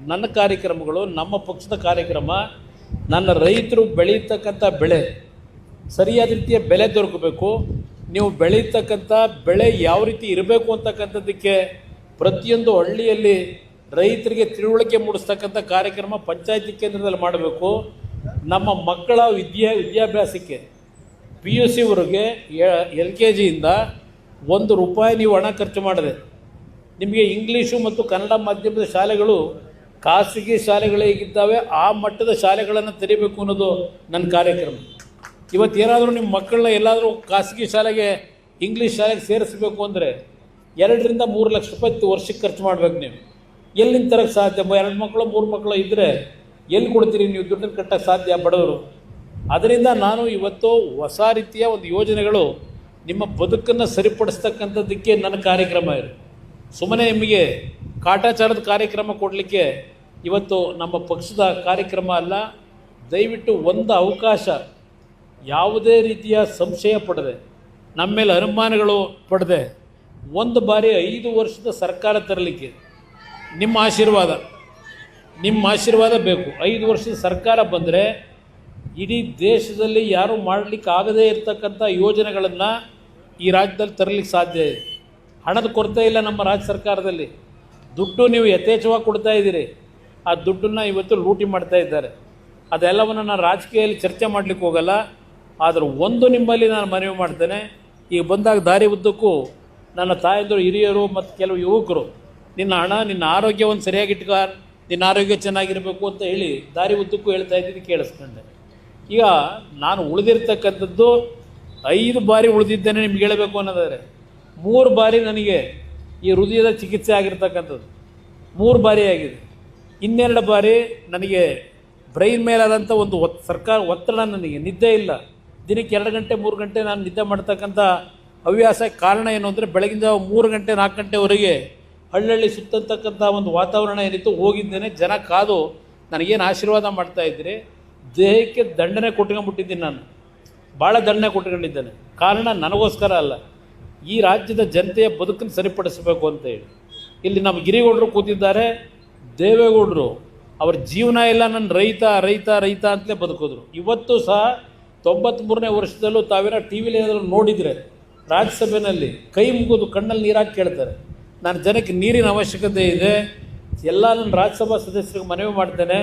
ನನ್ನ ಕಾರ್ಯಕ್ರಮಗಳು, ನಮ್ಮ ಪಕ್ಷದ ಕಾರ್ಯಕ್ರಮ, ನನ್ನ ರೈತರು ಬೆಳೀತಕ್ಕಂಥ ಬೆಳೆ ಸರಿಯಾದ ರೀತಿಯ ಬೆಲೆ ದೊರಕಬೇಕು. ನೀವು ಬೆಳೀತಕ್ಕಂಥ ಬೆಳೆ ಯಾವ ರೀತಿ ಇರಬೇಕು ಅಂತಕ್ಕಂಥದ್ದಕ್ಕೆ ಪ್ರತಿಯೊಂದು ಹಳ್ಳಿಯಲ್ಲಿ ರೈತರಿಗೆ ತಿಳುವಳಿಕೆ ಮೂಡಿಸ್ತಕ್ಕಂಥ ಕಾರ್ಯಕ್ರಮ ಪಂಚಾಯತಿ ಕೇಂದ್ರದಲ್ಲಿ ಮಾಡಬೇಕು. ನಮ್ಮ ಮಕ್ಕಳ ವಿದ್ಯಾಭ್ಯಾಸಕ್ಕೆ PUCವರೆಗೆ LKGಯಿಂದ ₹1 ನೀವು ಹಣ ಖರ್ಚು ಮಾಡಿದೆ ನಿಮಗೆ ಇಂಗ್ಲೀಷು ಮತ್ತು ಕನ್ನಡ ಮಾಧ್ಯಮದ ಶಾಲೆಗಳು ಖಾಸಗಿ ಶಾಲೆಗಳೇಗಿದ್ದಾವೆ ಆ ಮಟ್ಟದ ಶಾಲೆಗಳನ್ನು ತೆರಿಬೇಕು ಅನ್ನೋದು ನನ್ನ ಕಾರ್ಯಕ್ರಮ. ಇವತ್ತೇನಾದರೂ ನಿಮ್ಮ ಮಕ್ಕಳನ್ನ ಎಲ್ಲಾದರೂ ಖಾಸಗಿ ಶಾಲೆಗೆ ಇಂಗ್ಲೀಷ್ ಶಾಲೆಗೆ ಸೇರಿಸಬೇಕು ಅಂದರೆ ₹2-3 ಲಕ್ಷ ವರ್ಷಕ್ಕೆ ಖರ್ಚು ಮಾಡಬೇಕು. ನೀವು ಎಲ್ಲಿಂದ ತರಕ್ಕೆ ಸಾಧ್ಯ? 2 ಮಕ್ಕಳು 3 ಮಕ್ಕಳು ಇದ್ದರೆ ಎಲ್ಲಿ ಕೊಡ್ತೀರಿ ನೀವು? ದುಡ್ಡನ್ನು ಕಟ್ಟಕ್ಕೆ ಸಾಧ್ಯ ಬಡವರು. ಅದರಿಂದ ನಾನು ಇವತ್ತು ಹೊಸ ರೀತಿಯ ಒಂದು ಯೋಜನೆಗಳು ನಿಮ್ಮ ಬದುಕನ್ನು ಸರಿಪಡಿಸ್ತಕ್ಕಂಥದ್ದಕ್ಕೆ ನನ್ನ ಕಾರ್ಯಕ್ರಮ ಇದೆ. ಸುಮ್ಮನೆ ನಿಮಗೆ ಕಾಟಾಚಾರದ ಕಾರ್ಯಕ್ರಮ ಕೊಡಲಿಕ್ಕೆ ಇವತ್ತು ನಮ್ಮ ಪಕ್ಷದ ಕಾರ್ಯಕ್ರಮ ಅಲ್ಲ. ದಯವಿಟ್ಟು ಒಂದು ಅವಕಾಶ, ಯಾವುದೇ ರೀತಿಯ ಸಂಶಯ ಪಡದೆ, ನಮ್ಮ ಮೇಲೆ ಅನುಮಾನಗಳು ಪಡದೆ, ಒಂದು ಬಾರಿ 5 ವರ್ಷದ ಸರ್ಕಾರ ತರಲಿಕ್ಕೆ ನಿಮ್ಮ ಆಶೀರ್ವಾದ ಬೇಕು. 5 ವರ್ಷದ ಸರ್ಕಾರ ಬಂದರೆ ಇಡೀ ದೇಶದಲ್ಲಿ ಯಾರೂ ಮಾಡಲಿಕ್ಕೆ ಆಗದೇ ಇರತಕ್ಕಂಥ ಯೋಜನೆಗಳನ್ನು ಈ ರಾಜ್ಯದಲ್ಲಿ ತರಲಿಕ್ಕೆ ಸಾಧ್ಯ ಇದೆ. ಹಣದ ಕೊರತೆ ಇಲ್ಲ ನಮ್ಮ ರಾಜ್ಯ ಸರ್ಕಾರದಲ್ಲಿ. ದುಡ್ಡು ನೀವು ಯಥೇಚ್ಛವಾಗಿ ಕೊಡ್ತಾ ಇದ್ದೀರಿ. ಆ ದುಡ್ಡನ್ನು ಇವತ್ತು ಲೂಟಿ ಮಾಡ್ತಾ ಇದ್ದಾರೆ. ಅದೆಲ್ಲವನ್ನು ನಾನು ರಾಜಕೀಯದಲ್ಲಿ ಚರ್ಚೆ ಮಾಡಲಿಕ್ಕೆ ಹೋಗಲ್ಲ. ಆದರೆ ಒಂದು ನಿಮ್ಮಲ್ಲಿ ನಾನು ಮನವಿ ಮಾಡ್ತೇನೆ, ಈಗ ಬಂದಾಗ ದಾರಿ ಉದ್ದಕ್ಕೂ ನನ್ನ ತಾಯಂದಿರು, ಹಿರಿಯರು ಮತ್ತು ಕೆಲವು ಯುವಕರು ನಿನ್ನ ಹಣ, ನಿನ್ನ ಆರೋಗ್ಯವನ್ನು ಸರಿಯಾಗಿಟ್ಕ, ನಿನ್ನ ಆರೋಗ್ಯ ಚೆನ್ನಾಗಿರಬೇಕು ಅಂತ ಹೇಳಿ ದಾರಿ ಉದ್ದಕ್ಕೂ ಹೇಳ್ತಾ ಇದ್ದೀನಿ, ಕೇಳಿಸ್ಕೊಂಡೆ. ಈಗ ನಾನು ಉಳಿದಿರ್ತಕ್ಕಂಥದ್ದು 5 ಬಾರಿ ಉಳಿದಿದ್ದೇನೆ ನಿಮ್ಗೆ ಹೇಳಬೇಕು ಅನ್ನೋದಾದರೆ 3 ಬಾರಿ ನನಗೆ ಈ ಹೃದಯದ ಚಿಕಿತ್ಸೆ ಆಗಿರ್ತಕ್ಕಂಥದ್ದು 3 ಬಾರಿ ಆಗಿದೆ. 2 ಬಾರಿ ನನಗೆ ಬ್ರೈನ್ ಮೇಲಾದಂಥ ಒಂದು ಸರ್ಕಾರ ಒತ್ತಡ, ನನಗೆ ನಿದ್ದೆ ಇಲ್ಲ. ದಿನಕ್ಕೆ 2 ಗಂಟೆ 3 ಗಂಟೆ ನಾನು ನಿದ್ದೆ ಮಾಡ್ತಕ್ಕಂಥ ಹವ್ಯಾಸ. ಕಾರಣ ಏನು ಅಂದರೆ ಬೆಳಗಿನ ಜಾವ 3 ಗಂಟೆ 4 ಗಂಟೆವರೆಗೆ ಹಳ್ಳಿ ಸುತ್ತತಕ್ಕಂಥ ಒಂದು ವಾತಾವರಣ ಏನಿತ್ತು ಹೋಗಿದ್ದೇನೆ. ಜನ ಕಾದು ನನಗೇನು ಆಶೀರ್ವಾದ ಮಾಡ್ತಾಯಿದ್ರಿ. ದೇಹಕ್ಕೆ ದಂಡನೆ ಕೊಟ್ಕೊಂಡ್ಬಿಟ್ಟಿದ್ದೀನಿ. ನಾನು ಭಾಳ ದಂಡನೆ ಕೊಟ್ಕೊಂಡಿದ್ದೇನೆ. ಕಾರಣ ನನಗೋಸ್ಕರ ಅಲ್ಲ, ಈ ರಾಜ್ಯದ ಜನತೆಯ ಬದುಕನ್ನು ಸರಿಪಡಿಸಬೇಕು ಅಂತ ಹೇಳಿ. ಇಲ್ಲಿ ನಮ್ಮ ಗಿರಿಗೌಡರು ಕೂತಿದ್ದಾರೆ, ದೇವೇಗೌಡರು ಅವ್ರ ಜೀವನ ಎಲ್ಲ ನನ್ನ ರೈತ ರೈತ ರೈತ ಅಂತಲೇ ಬದುಕಿದ್ರು. ಇವತ್ತು ಸಹ 93ನೇ ವರ್ಷದಲ್ಲೂ ತಾವೇನೋ ಟಿ ವಿಲಿ ಏನಾದರೂ ನೋಡಿದರೆ ರಾಜ್ಯಸಭೆಯಲ್ಲಿ ಕೈ ಮುಗಿದು ಕಣ್ಣಲ್ಲಿ ನೀರಾಗಿ ಕೇಳ್ತಾರೆ. ನಾನು ಜನಕ್ಕೆ ನೀರಿನ ಅವಶ್ಯಕತೆ ಇದೆ, ಎಲ್ಲ ನನ್ನ ರಾಜ್ಯಸಭಾ ಸದಸ್ಯರಿಗೆ ಮನವಿ ಮಾಡ್ತೇನೆ,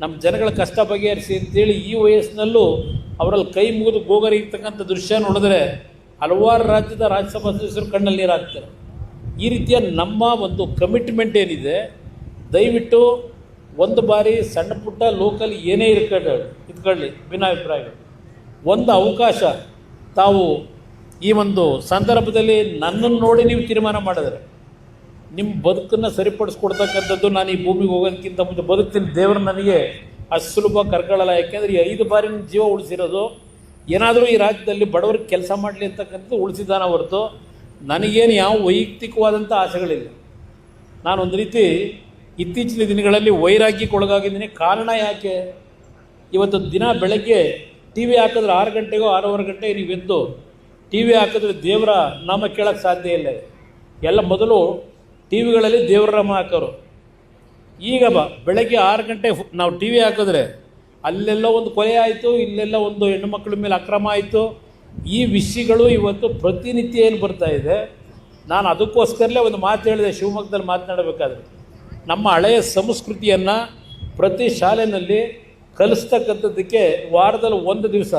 ನಮ್ಮ ಜನಗಳ ಕಷ್ಟ ಬಗೆಹರಿಸಿ ಅಂತೇಳಿ ಈ ವಯಸ್ಸಿನಲ್ಲೂ ಅವರಲ್ಲಿ ಕೈ ಮುಗಿದು ಗೋಗರಿರ್ತಕ್ಕಂಥ ದೃಶ್ಯ ನೋಡಿದ್ರೆ ಹಲವಾರು ರಾಜ್ಯದ ರಾಜ್ಯಸಭಾ ಸದಸ್ಯರು ಕಣ್ಣಲ್ಲಿ ನೀರು ಹಾಕ್ತಾರೆ. ಈ ರೀತಿಯ ನಮ್ಮ ಒಂದು ಕಮಿಟ್ಮೆಂಟ್ ಏನಿದೆ, ದಯವಿಟ್ಟು ಒಂದು ಬಾರಿ ಸಣ್ಣ ಪುಟ್ಟ ಲೋಕಲ್ ಏನೇ ಇದ್ಕೊಳ್ಳಿ ಭಿನ್ನಾಭಿಪ್ರಾಯಗಳು, ಒಂದು ಅವಕಾಶ ತಾವು ಈ ಒಂದು ಸಂದರ್ಭದಲ್ಲಿ ನನ್ನನ್ನು ನೋಡಿ ನೀವು ತೀರ್ಮಾನ ಮಾಡಿದ್ರೆ ನಿಮ್ಮ ಬದುಕನ್ನು ಸರಿಪಡಿಸ್ಕೊಡ್ತಕ್ಕಂಥದ್ದು. ನಾನು ಈ ಭೂಮಿಗೆ ಹೋಗೋದಕ್ಕಿಂತ ಮುಂಚೆ ಬದುಕ್ತೀನಿ, ದೇವರು ನನಗೆ ಅಷ್ಟು ಸುಲಭ ಕರ್ಕೊಳ್ಳಲ್ಲ. ಯಾಕೆಂದರೆ ಈ 5 ಬಾರಿ ನನ್ನ ಜೀವ ಉಳಿಸಿರೋದು ಏನಾದರೂ ಈ ರಾಜ್ಯದಲ್ಲಿ ಬಡವರಿಗೆ ಕೆಲಸ ಮಾಡಲಿ ಅಂತಕ್ಕಂಥದ್ದು ಉಳಿಸಿದ್ದಾನ ಹೊರತು ನನಗೇನು ಯಾವ ವೈಯಕ್ತಿಕವಾದಂಥ ಆಸೆಗಳಿಲ್ಲ. ನಾನೊಂದು ರೀತಿ ಇತ್ತೀಚಿನ ದಿನಗಳಲ್ಲಿ ವೈರಾಗ್ಯಕ್ಕೊಳಗಾಗಿದ್ದೀನಿ. ಕಾರಣ ಯಾಕೆ? ಇವತ್ತು ದಿನ ಬೆಳಗ್ಗೆ ಟಿ ವಿ ಹಾಕಿದ್ರೆ 6 ಗಂಟೆಗೋ 6:15 ಗಂಟೆಗೆ ನೀವು ಎದ್ದು ಟಿ ವಿ ಹಾಕಿದ್ರೆ ದೇವರ ನಾಮ ಕೇಳೋಕ್ಕೆ ಸಾಧ್ಯ ಇಲ್ಲ. ಎಲ್ಲ ಮೊದಲು ಟಿ ವಿಗಳಲ್ಲಿ ದೇವರ ನಾಮ ಹಾಕೋರು. ಈಗ ಬೆಳಗ್ಗೆ 6 ಗಂಟೆ ನಾವು ಟಿ ವಿ ಹಾಕಿದ್ರೆ ಅಲ್ಲೆಲ್ಲ ಒಂದು ಕೊಲೆ ಆಯಿತು, ಇಲ್ಲೆಲ್ಲ ಒಂದು ಹೆಣ್ಣು ಮಕ್ಕಳ ಮೇಲೆ ಅಕ್ರಮ ಆಯಿತು. ಈ ವಿಷಯಗಳು ಇವತ್ತು ಪ್ರತಿನಿತ್ಯ ಏನು ಬರ್ತಾ ಇದೆ. ನಾನು ಅದಕ್ಕೋಸ್ಕರಲೇ ಒಂದು ಮಾತು ಹೇಳಿದೆ ಶಿವಮೊಗ್ಗದಲ್ಲಿ ಮಾತನಾಡಬೇಕಾದ್ರೆ, ನಮ್ಮ ಹಳೆಯ ಸಂಸ್ಕೃತಿಯನ್ನು ಪ್ರತಿ ಶಾಲೆಯಲ್ಲಿ ಕಲಿಸ್ತಕ್ಕಂಥದ್ದಕ್ಕೆ ವಾರದಲ್ಲಿ 1 ದಿವಸ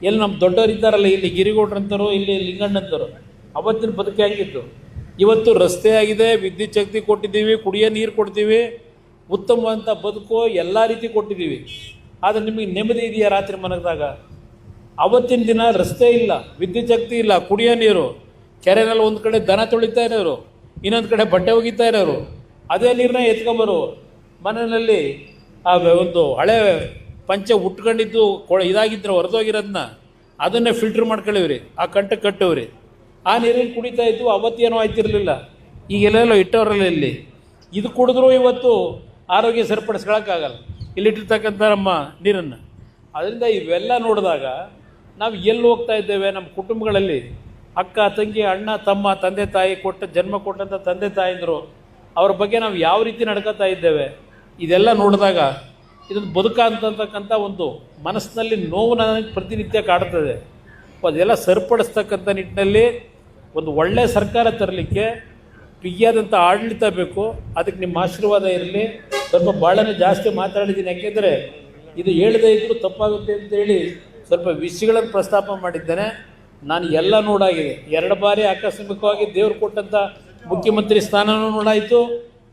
ಎಲ್ಲಿ ನಮ್ಮ ದೊಡ್ಡವರು ಇದ್ದಾರಲ್ಲ, ಇಲ್ಲಿ ಗಿರಿಗೌಡ್ರಂತರು, ಇಲ್ಲಿ ಲಿಂಗಣ್ಣಂತರು, ಅವತ್ತಿನ ಬದುಕು ಹೆಂಗಿತ್ತು. ಇವತ್ತು ರಸ್ತೆ ಆಗಿದೆ, ವಿದ್ಯುತ್ ಶಕ್ತಿ ಕೊಟ್ಟಿದ್ದೀವಿ, ಕುಡಿಯೋ ನೀರು ಕೊಡ್ತೀವಿ, ಉತ್ತಮವಾದಂಥ ಬದುಕು ಎಲ್ಲ ರೀತಿ ಕೊಟ್ಟಿದ್ದೀವಿ. ಆದರೆ ನಿಮಗೆ ನೆಮ್ಮದಿ ಇದೆಯಾ ರಾತ್ರಿ ಮನಗದಾಗ? ಅವತ್ತಿನ ದಿನ ರಸ್ತೆ ಇಲ್ಲ, ವಿದ್ಯುತ್ ಶಕ್ತಿ ಇಲ್ಲ, ಕುಡಿಯೋ ನೀರು, ಕೆರೆನಲ್ಲಿ ಒಂದು ಕಡೆ ದನ ತೊಳಿತಾ ಇರೋರು, ಇನ್ನೊಂದು ಕಡೆ ಬಟ್ಟೆ ಒಗಿತಾ ಇರೋರು, ಅದೇ ನೀರನ್ನ ಎತ್ಕೊಂಬರು. ಮನೆಯಲ್ಲಿ ಆ ಒಂದು ಹಳೆ ಪಂಚೆ ಉಟ್ಕೊಂಡಿದ್ದು ಇದಾಗಿದ್ದರೆ ಹೊರದೋಗಿರೋದನ್ನ ಅದನ್ನೇ ಫಿಲ್ಟ್ರ್ ಮಾಡ್ಕೊಳ್ಳಿವ್ರಿ, ಆ ಕಂಟಕ್ಕೆ ಕಟ್ಟವ್ರಿ, ಆ ನೀರಲ್ಲಿ ಕುಡಿತಾ ಇದ್ದು. ಅವತ್ತೇನೋ ಆಯ್ತಿರಲಿಲ್ಲ, ಈಗೆಲ್ಲೆಲ್ಲೋ ಇಟ್ಟವರಲ್ಲ. ಇಲ್ಲಿ ಇದು ಕುಡಿದ್ರೂ ಇವತ್ತು ಆರೋಗ್ಯ ಸರಿಪಡಿಸ್ಕೊಳ್ಳೋಕ್ಕಾಗಲ್ಲ ಇಲ್ಲಿಟ್ಟಿರ್ತಕ್ಕಂಥ ನಮ್ಮ ನೀರನ್ನು. ಅದರಿಂದ ಇವೆಲ್ಲ ನೋಡಿದಾಗ ನಾವು ಎಲ್ಲಿ ಹೋಗ್ತಾ ಇದ್ದೇವೆ? ನಮ್ಮ ಕುಟುಂಬಗಳಲ್ಲಿ ಅಕ್ಕ ತಂಗಿ ಅಣ್ಣ ತಮ್ಮ ತಂದೆ ತಾಯಿ ಜನ್ಮ ಕೊಟ್ಟಂಥ ತಂದೆ ತಾಯಿಂದರು ಅವ್ರ ಬಗ್ಗೆ ನಾವು ಯಾವ ರೀತಿ ನಡ್ಕೋತಾ ಇದ್ದೇವೆ? ಇದೆಲ್ಲ ನೋಡಿದಾಗ ಇದೊಂದು ಬದುಕ ಅಂತಕ್ಕಂಥ ಒಂದು ಮನಸ್ಸಿನಲ್ಲಿ ನೋವು ನನಗೆ ಪ್ರತಿನಿತ್ಯ ಕಾಡ್ತದೆ. ಅದೆಲ್ಲ ಸರಿಪಡಿಸ್ತಕ್ಕಂಥ ನಿಟ್ಟಿನಲ್ಲಿ ಒಂದು ಒಳ್ಳೆಯ ಸರ್ಕಾರ ತರಲಿಕ್ಕೆ ಬಿಗಿಯಾದಂಥ ಆಡಳಿತ ಬೇಕು. ಅದಕ್ಕೆ ನಿಮ್ಮ ಆಶೀರ್ವಾದ ಇರಲಿ. ಸ್ವಲ್ಪ ಭಾಳನೇ ಜಾಸ್ತಿ ಮಾತಾಡಿದ್ದೀನಿ, ಯಾಕೆಂದರೆ ಇದು ಹೇಳದೇ ಇದ್ದರೂ ತಪ್ಪಾಗುತ್ತೆ ಅಂತೇಳಿ ಸ್ವಲ್ಪ ವಿಷಯಗಳನ್ನು ಪ್ರಸ್ತಾಪ ಮಾಡಿದ್ದೇನೆ. ನಾನು ಎಲ್ಲ ನೋಡಾಗಿದೆ. 2 ಬಾರಿ ಆಕಸ್ಮಿಕವಾಗಿ ದೇವರು ಕೊಟ್ಟಂಥ ಮುಖ್ಯಮಂತ್ರಿ ಸ್ಥಾನನೂ ನೋಡಾಯಿತು.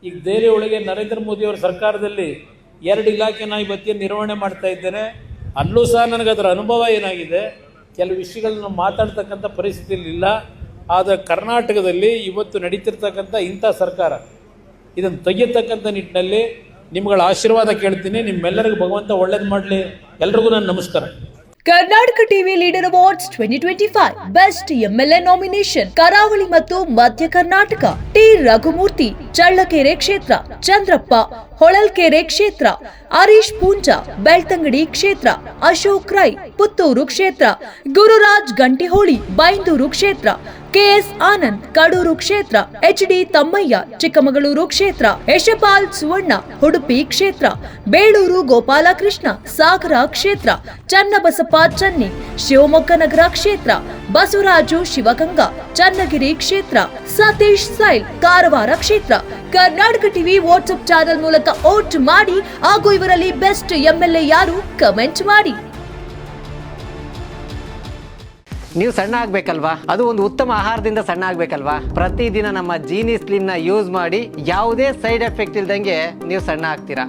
ಈಗ ದೆಹಲಿ ಒಳಗೆ ನರೇಂದ್ರ ಮೋದಿಯವರ ಸರ್ಕಾರದಲ್ಲಿ 2 ಇಲಾಖೆನ ಇವತ್ತಿನ ನಿರ್ವಹಣೆ ಮಾಡ್ತಾ ಇದ್ದೇನೆ. ಅಲ್ಲೂ ಸಹ ನನಗೆ ಅದರ ಅನುಭವ ಏನಾಗಿದೆ, ಕೆಲವು ವಿಷಯಗಳನ್ನ ಮಾತಾಡ್ತಕ್ಕಂಥ ಪರಿಸ್ಥಿತಿಯಲ್ಲಿ ಇಲ್ಲ. ಆದರೆ ಕರ್ನಾಟಕದಲ್ಲಿ ಇವತ್ತು ನಡೀತಿರ್ತಕ್ಕಂಥ ಇಂಥ ಸರ್ಕಾರ ಇದನ್ನು ತೆಗೆಯತಕ್ಕಂಥ ನಿಟ್ಟಿನಲ್ಲಿ ನಿಮ್ಗಳ ಆಶೀರ್ವಾದ ಕೇಳ್ತೀನಿ. ನಿಮ್ಮೆಲ್ಲರಿಗೂ ಭಗವಂತ ಒಳ್ಳೇದು ಮಾಡಲಿ. ಎಲ್ರಿಗೂ ನನ್ನ ನಮಸ್ಕಾರ. Karnataka TV leader awards 2025 best MLA nomination ಕರಾವಳಿ ಮತ್ತು ಮಧ್ಯ ಕರ್ನಾಟಕ. ಟಿ ರಘುಮೂರ್ತಿ ಚಳ್ಳಕೆರೆ ಕ್ಷೇತ್ರ, ಚಂದ್ರಪ್ಪ ಹೊಳಲ್ಕೆರೆ ಕ್ಷೇತ್ರ, ಹರೀಶ್ ಪೂಂಜಾ ಬೆಳ್ತಂಗಡಿ ಕ್ಷೇತ್ರ, ಅಶೋಕ್ ರೈ ಪುತ್ತೂರು ಕ್ಷೇತ್ರ, ಗುರುರಾಜ್ ಗಂಟಿಹೋಳಿ ಬೈಂದೂರು ಕ್ಷೇತ್ರ, ಕೆಎಸ್ ಆನಂದ್ ಕಡೂರು ಕ್ಷೇತ್ರ, ಎಚ್ಡಿ ತಮ್ಮಯ್ಯ ಚಿಕ್ಕಮಗಳೂರು ಕ್ಷೇತ್ರ, ಯಶಪಾಲ್ ಸುವರ್ಣ ಉಡುಪಿ ಕ್ಷೇತ್ರ, ಬೇಳೂರು ಗೋಪಾಲಕೃಷ್ಣ ಸಾಗರ ಕ್ಷೇತ್ರ, ಚನ್ನಬಸಪ್ಪ ಚನ್ನಿ ಶಿವಮೊಗ್ಗ ನಗರ ಕ್ಷೇತ್ರ, ಬಸವರಾಜು ಶಿವಗಂಗಾ ಚನ್ನಗಿರಿ ಕ್ಷೇತ್ರ, ಸತೀಶ್ ಸೈಲ್ ಕಾರವಾರ ಕ್ಷೇತ್ರ. ಕರ್ನಾಟಕ ಟಿವಿ ವಾಟ್ಸ್ಆಪ್ ಚಾನೆಲ್ ಮೂಲಕ ವೋಟ್ ಮಾಡಿ ಹಾಗೂ ಇವರಲ್ಲಿ ಬೆಸ್ಟ್ ಎಂಎಲ್ಎ ಯಾರು ಕಮೆಂಟ್ ಮಾಡಿ. ನೀವು ಸಣ್ಣ ಆಗಬೇಕಲ್ವಾ? ಅದು ಒಂದು ಉತ್ತಮ ಆಹಾರದಿಂದ ಸಣ್ಣ ಆಗಬೇಕಲ್ವಾ? ಪ್ರತಿದಿನ ನಮ್ಮ ಜೀನಿ ಸ್ಲಿಮ್ನ ಯೂಸ್ ಮಾಡಿ ಯಾವುದೇ ಸೈಡ್ ಎಫೆಕ್ಟ್ ಇಲ್ದಂಗೆ ನೀವು ಸಣ್ಣ ಆಗ್ತೀರಾ.